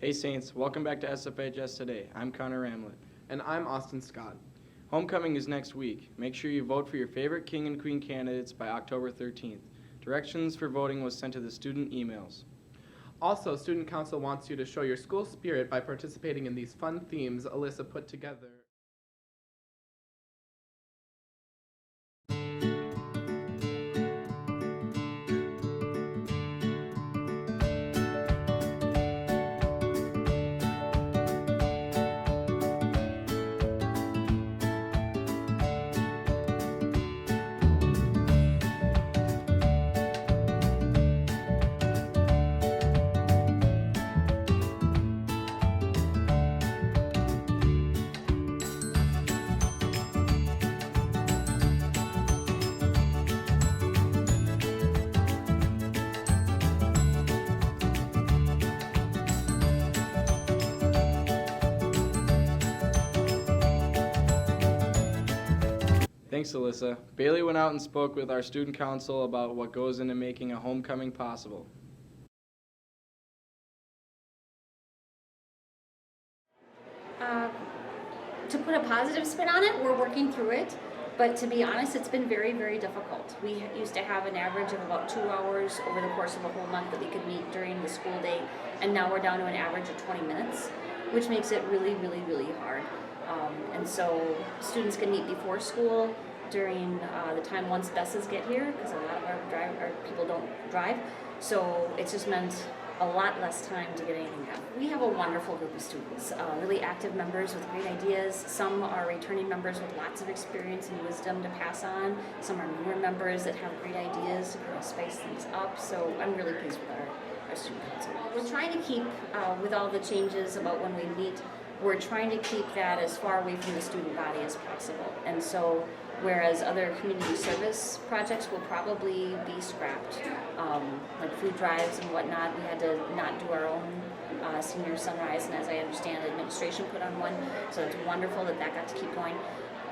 Hey Saints, welcome back to SFHS Today. I'm Connor Ramlett. And I'm Austin Scott. Homecoming is next week. Make sure you vote for your favorite king and queen candidates by October 13th. Directions for voting was sent to the student emails. Also, Student Council wants you to show your school spirit by participating in these fun themes Alyssa put together. Thanks, Alyssa. Bailey went out and spoke with our student council about what goes into making a homecoming possible. To put a positive spin on it, we're working through it, but to be honest, it's been very, very difficult. We used to have an average of about 2 hours over the course of a whole month that we could meet during the school day, and now we're down to an average of 20 minutes, which makes it really, really, really hard. And so students can meet before school during the time once buses get here, because a lot of our people don't drive, so it's just meant a lot less time to get anything done. We have a wonderful group of students, really active members with great ideas. Some are returning members with lots of experience and wisdom to pass on. Some are newer members that have great ideas to kind of spice things up. So I'm really pleased with our student council. We're trying to keep, with all the changes about when we meet, we're trying to keep that as far away from the student body as possible. And so whereas other community service projects will probably be scrapped, like food drives and whatnot. We had to not do our own senior sunrise, and as I understand, administration put on one, so it's wonderful that got to keep going.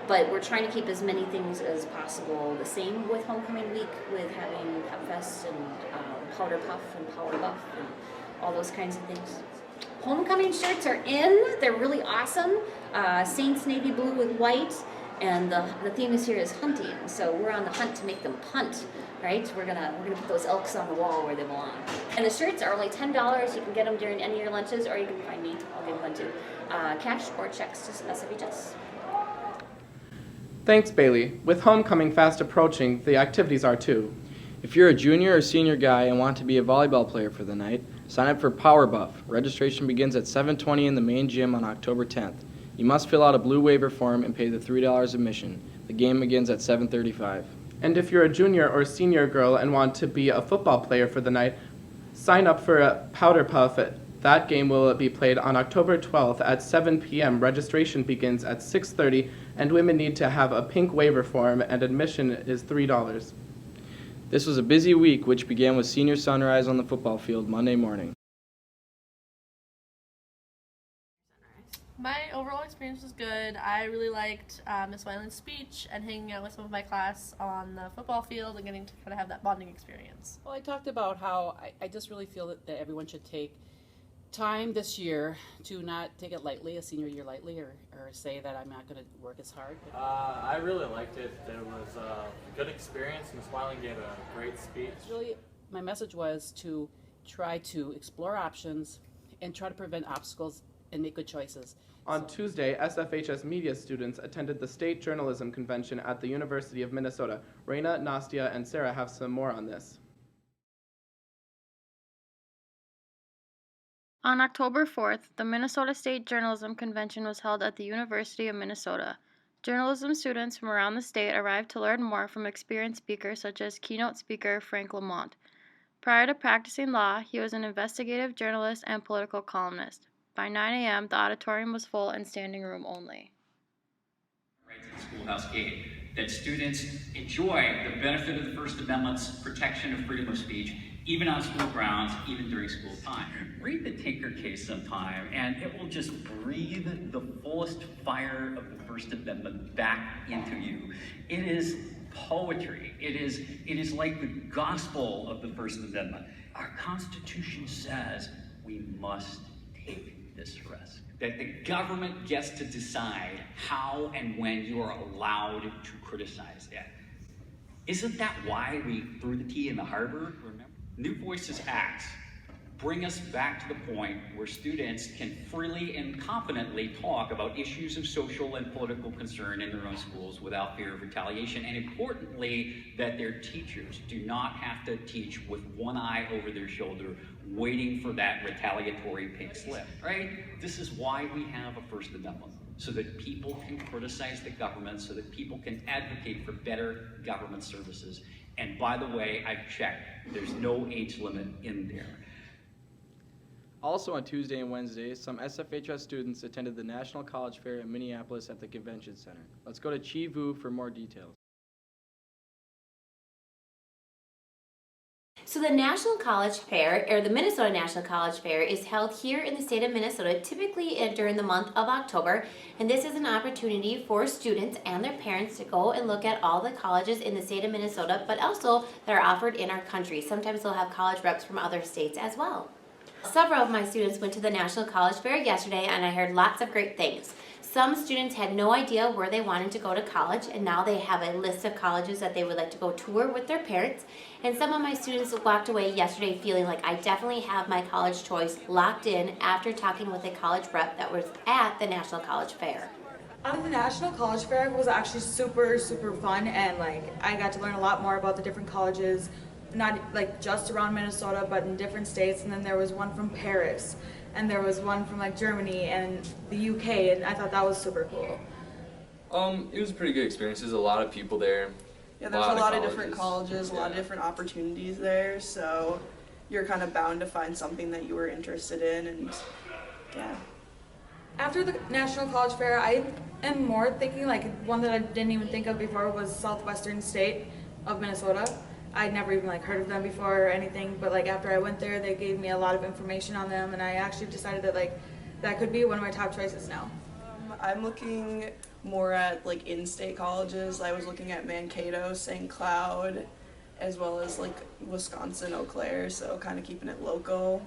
But we're trying to keep as many things as possible the same with Homecoming Week, with having Pep Fest and Powder Puff and Power Buff and all those kinds of things. Homecoming shirts are in. They're really awesome. Saints navy blue with white. And the theme this year is hunting, so we're on the hunt to make them punt, right? We're gonna put those elks on the wall where they belong. And the shirts are only $10. You can get them during any of your lunches, or you can find me. I'll give one too. Cash or checks to SFHS. Thanks, Bailey. With homecoming fast approaching, the activities are too. If you're a junior or senior guy and want to be a volleyball player for the night, sign up for Power Buff. Registration begins at 7:20 in the main gym on October 10th. You must fill out a blue waiver form and pay the $3 admission. The game begins at 7:35. And if you're a junior or senior girl and want to be a football player for the night, sign up for a Powder Puff. That game will be played on October 12th at 7 p.m. Registration begins at 6:30, and women need to have a pink waiver form, and admission is $3. This was a busy week, which began with senior sunrise on the football field Monday morning. My overall experience was good. I really liked Miss Wyland's speech and hanging out with some of my class on the football field and getting to kind of have that bonding experience. Well, I talked about how I just really feel that everyone should take time this year to not take it lightly, a senior year lightly, or say that I'm not going to work as hard. I really liked it. There was a good experience. Ms. Weiland gave a great speech. Really, my message was to try to explore options and try to prevent obstacles and make good choices. On Tuesday, SFHS media students attended the State Journalism Convention at the University of Minnesota. Raina, Nastia, and Sarah have some more on this. On October 4th, the Minnesota State Journalism Convention was held at the University of Minnesota. Journalism students from around the state arrived to learn more from experienced speakers such as keynote speaker Frank Lamont. Prior to practicing law, he was an investigative journalist and political columnist. By 9 a.m., the auditorium was full and standing room only. Right to the schoolhouse gate, that students enjoy the benefit of the First Amendment's protection of freedom of speech, even on school grounds, even during school time. Read the Tinker case sometime, and it will just breathe the fullest fire of the First Amendment back into you. It is poetry. It is like the gospel of the First Amendment. Our Constitution says we must take this risk. That the government gets to decide how and when you are allowed to criticize it. Isn't that why we threw the tea in the harbor? Remember? New Voices Acts bring us back to the point where students can freely and confidently talk about issues of social and political concern in their own schools without fear of retaliation, and importantly, that their teachers do not have to teach with one eye over their shoulder, waiting for that retaliatory pink slip, right? This is why we have a First Amendment, so that people can criticize the government, so that people can advocate for better government services. And by the way, I've checked, there's no age limit in there. Also on Tuesday and Wednesday, some SFHS students attended the National College Fair in Minneapolis at the Convention Center. Let's go to Chi Vu for more details. So the National College Fair, or the Minnesota National College Fair, is held here in the state of Minnesota, typically during the month of October. And this is an opportunity for students and their parents to go and look at all the colleges in the state of Minnesota, but also that are offered in our country. Sometimes they'll have college reps from other states as well. Several of my students went to the National College Fair yesterday, and I heard lots of great things. Some students had no idea where they wanted to go to college, and now they have a list of colleges that they would like to go tour with their parents. And some of my students walked away yesterday feeling like I definitely have my college choice locked in after talking with a college rep that was at the National College Fair. The National College Fair was actually super fun, and I got to learn a lot more about the different colleges, not just around Minnesota, but in different states. And then there was one from Paris, and there was one from Germany and the UK, and I thought that was super cool. It was a pretty good experience. There's a lot of people there. Yeah, there's a lot of different colleges, a lot of different opportunities there, so you're kind of bound to find something that you were interested in, and yeah. After the National College Fair, I am more thinking one that I didn't even think of before was Southwestern State of Minnesota. I'd never even heard of them before or anything, but after I went there, they gave me a lot of information on them, and I actually decided that that could be one of my top choices now. I'm looking more at in-state colleges. I was looking at Mankato, St. Cloud, as well as Wisconsin, Eau Claire, so kind of keeping it local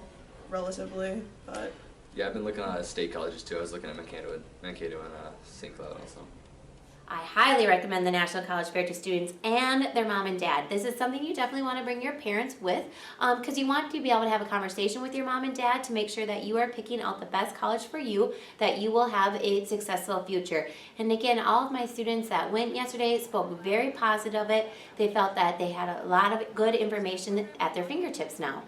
relatively, but Yeah, I've been looking at state colleges too. I was looking at Mankato and St. Cloud also. I highly recommend the National College Fair to students and their mom and dad. This is something you definitely want to bring your parents with, because you want to be able to have a conversation with your mom and dad to make sure that you are picking out the best college for you, that you will have a successful future. And again, all of my students that went yesterday spoke very positive of it. They felt that they had a lot of good information at their fingertips now.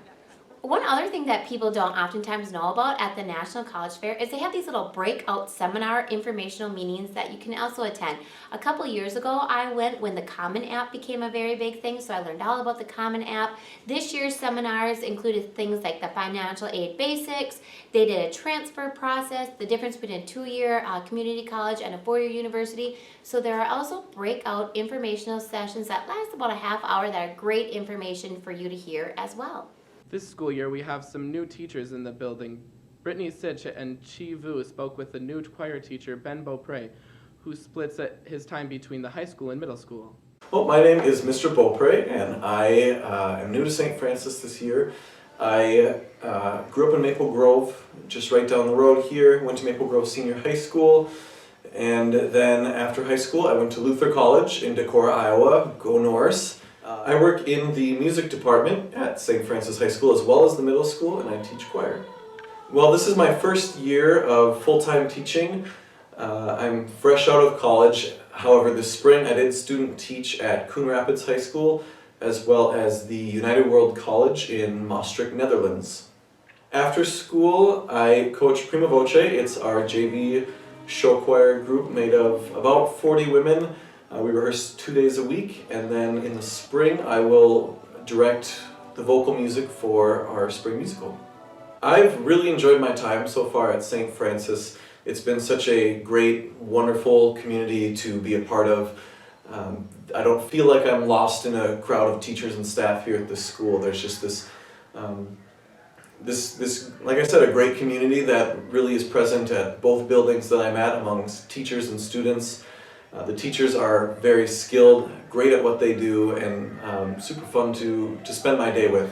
One other thing that people don't oftentimes know about at the National College Fair is they have these little breakout seminar informational meetings that you can also attend. A couple years ago, I went when the Common App became a very big thing, so I learned all about the Common App. This year's seminars included things like the financial aid basics. They did a transfer process, the difference between a 2-year community college and a 4-year university. So there are also breakout informational sessions that last about a half hour that are great information for you to hear as well. This school year, we have some new teachers in the building. Brittany Sitch and Chi Vu spoke with the new choir teacher, Ben Beaupre, who splits his time between the high school and middle school. Well, my name is Mr. Beaupre, and I am new to St. Francis this year. I grew up in Maple Grove, just right down the road here, went to Maple Grove Senior High School, and then after high school, I went to Luther College in Decorah, Iowa, go Norse. I work in the music department at St. Francis High School as well as the middle school, and I teach choir. Well, this is my first year of full-time teaching. I'm fresh out of college. However, this spring I did student teach at Coon Rapids High School as well as the United World College in Maastricht, Netherlands. After school, I coach Prima Voce. It's our JV show choir group made of about 40 women. We rehearse 2 days a week, and then in the spring I will direct the vocal music for our spring musical. I've really enjoyed my time so far at St. Francis. It's been such a great, wonderful community to be a part of. I don't feel like I'm lost in a crowd of teachers and staff here at this school. There's just this, like I said, a great community that really is present at both buildings that I'm at amongst teachers and students. The teachers are very skilled, great at what they do, and super fun to spend my day with.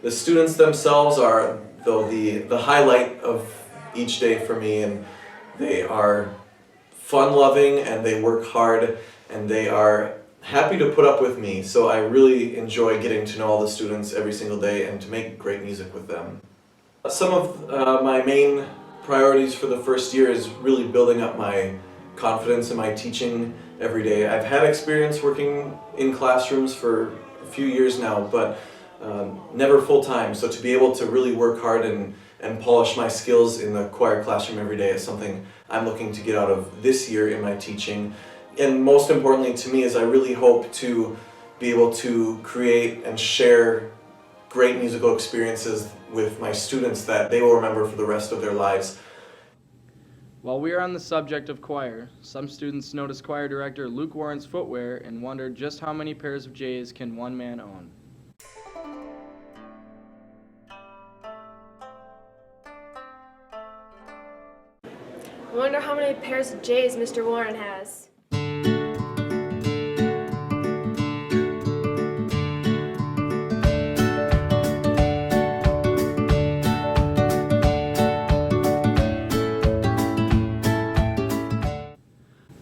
The students themselves are, though, the highlight of each day for me, and they are fun-loving and they work hard and they are happy to put up with me. So I really enjoy getting to know all the students every single day and to make great music with them. Some of my main priorities for the first year is really building up my confidence in my teaching every day. I've had experience working in classrooms for a few years now, but never full-time. So to be able to really work hard and polish my skills in the choir classroom every day is something I'm looking to get out of this year in my teaching. And most importantly to me is I really hope to be able to create and share great musical experiences with my students that they will remember for the rest of their lives. While we are on the subject of choir, some students noticed choir director Luke Warren's footwear and wondered just how many pairs of J's can one man own. I wonder how many pairs of J's Mr. Warren has.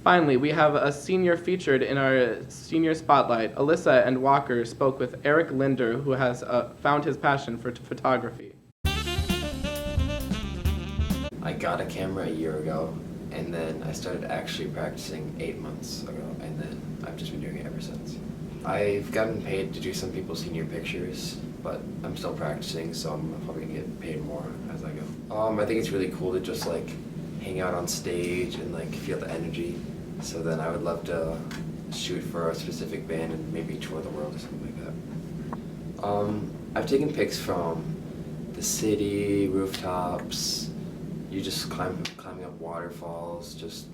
Finally, we have a senior featured in our senior spotlight. Alyssa and Walker spoke with Eric Linder, who has found his passion for photography. I got a camera a year ago, and then I started actually practicing 8 months ago, and then I've just been doing it ever since. I've gotten paid to do some people's senior pictures, but I'm still practicing, so I'm probably gonna get paid more as I go. I think it's really cool to just like hang out on stage and like feel the energy. So then I would love to shoot for a specific band and maybe tour the world or something like that. I've taken pics from the city, rooftops. You just climbing up waterfalls, just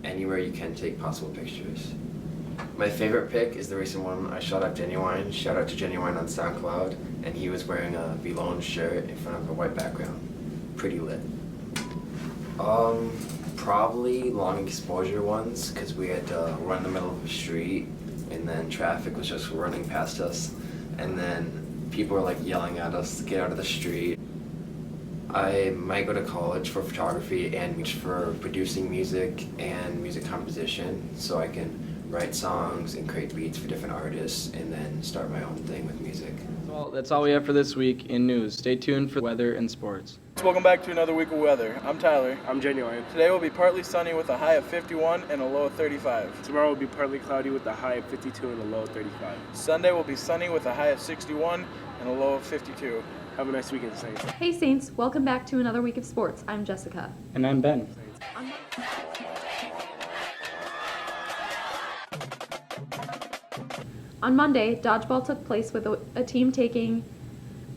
anywhere you can take possible pictures. My favorite pic is the recent one I shot at Genuine. Shout out to Genuine on SoundCloud, and he was wearing a Vlone shirt in front of a white background. Pretty lit. Probably long exposure ones, because we had to run in the middle of the street, and then traffic was just running past us, and then people were like yelling at us to get out of the street. I might go to college for photography and for producing music and music composition, so I can write songs and create beats for different artists and then start my own thing with music. Well, that's all we have for this week in news. Stay tuned for weather and sports. Welcome back to another week of weather. I'm Tyler. I'm Genuine. Today will be partly sunny with a high of 51 and a low of 35. Tomorrow will be partly cloudy with a high of 52 and a low of 35. Sunday will be sunny with a high of 61 and a low of 52. Have a nice weekend, Saints. Hey Saints, welcome back to another week of sports. I'm Jessica. And I'm Ben. On Monday, dodgeball took place with a team taking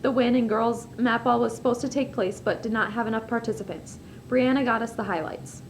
the win, and girls' mat ball was supposed to take place but did not have enough participants. Brianna got us the highlights.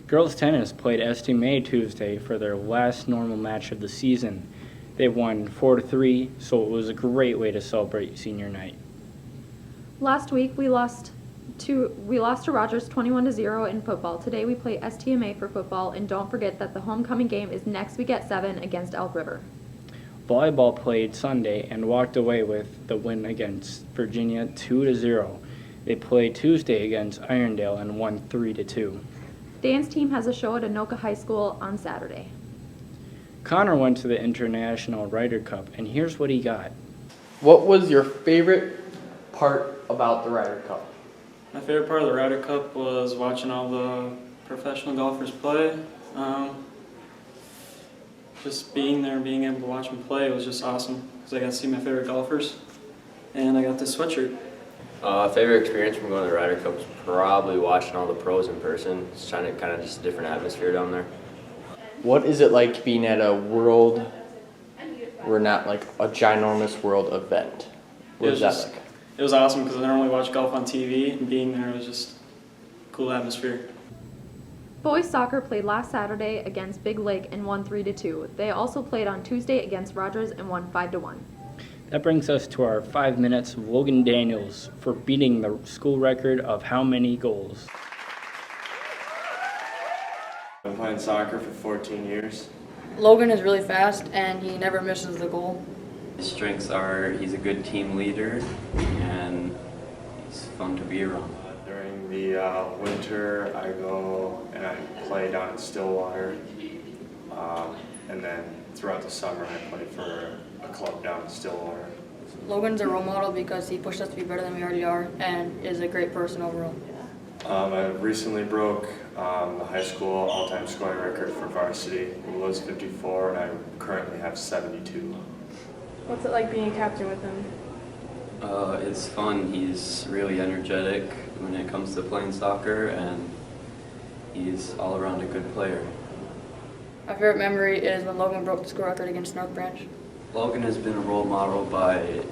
Girls tennis played ST May Tuesday for their last normal match of the season. They won 4-3, so it was a great way to celebrate senior night. Last week we lost to Rogers 21-0 in football. Today we play STMA for football, and don't forget that the homecoming game is next week at 7 against Elk River. Volleyball played Sunday and walked away with the win against Virginia 2-0. They played Tuesday against Irondale and won 3-2. Dan's team has a show at Anoka High School on Saturday. Connor went to the International Ryder Cup, and here's what he got. What was your favorite part about the Ryder Cup? My favorite part of the Ryder Cup was watching all the professional golfers play. Just being there, being able to watch them play was just awesome because I got to see my favorite golfers, and I got this sweatshirt. Favorite experience from going to the Ryder Cup was probably watching all the pros in person. It's kind of just a different atmosphere down there. What is it like being at a world, or not like a ginormous world event? What was that like? It was awesome because I normally watch golf on TV, and being there was just a cool atmosphere. Boys soccer played last Saturday against Big Lake and won 3-2. They also played on Tuesday against Rogers and won 5-1. That brings us to our 5 minutes of Logan Daniels for beating the school record of how many goals? I've been playing soccer for 14 years. Logan is really fast and he never misses the goal. His strengths are he's a good team leader and he's fun to be around. During the winter, I go and I play down in Stillwater, and then throughout the summer, I play for a club down in Stillwater. Logan's a role model because he pushed us to be better than we already are and is a great person overall. I recently broke the high school all-time scoring record for varsity. It was 54, and I currently have 72. What's it like being a captain with him? It's fun. He's really energetic when it comes to playing soccer, and he's all around a good player. My favorite memory is when Logan broke the school record against North Branch. Logan has been a role model by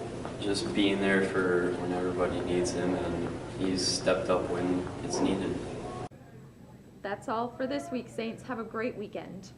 just being there for when everybody needs him, and he's stepped up when it's needed. That's all for this week, Saints. Have a great weekend.